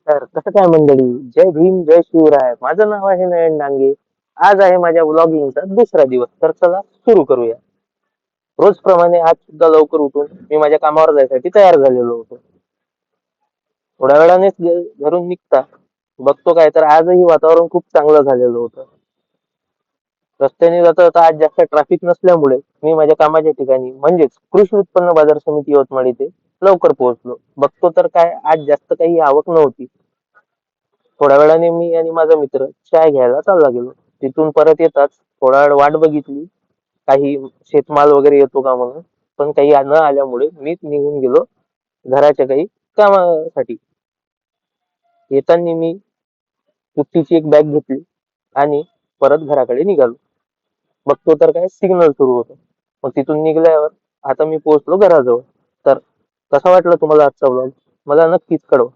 तर कसं काय मंडळी, जय भीम जय शिवराय. माझं नाव आहे नयन डांगे. आज आहे माझ्या व्लॉगिंगचा दुसरा दिवस. तर चला सुरू करूया. रोजप्रमाणे आज सुद्धा लवकर उठून मी माझ्या कामावर जायसाठी तयार झालेलो होतो. थोड्या वेळानेच घरून निघता बघतो काय तर आजही वातावरण खूप चांगलं झालेलं होतं. रस्त्याने जाता जाता आज जास्त ट्रॅफिक नसल्यामुळे मी माझ्या कामाच्या ठिकाणी म्हणजेच कृषी उत्पन्न बाजार समिती यवतमाळ इथे लवकर पोहोचलो. बघतो तर काय आज जास्त काही आवक नव्हती. थोड्या वेळाने मी आणि माझा मित्र चाय घ्यायला चालला गेलो. तिथून परत येताच थोडा वेळ वाट बघितली, काही शेतमाल वगैरे येतो का म्हणून. पण काही न आल्यामुळे मीच निघून गेलो घराच्या काही कामासाठी. येताना मी पुट्टीची एक बॅग घेतली आणि परत घराकडे निघालो. बघतो तर काय सिग्नल सुरू होतं. मग तिथून निघाल्यावर आता मी पोहोचलो घराजवळ. तर कसा वाटला तुम्हाला आजचा व्लॉग मला नक्कीच कळवा.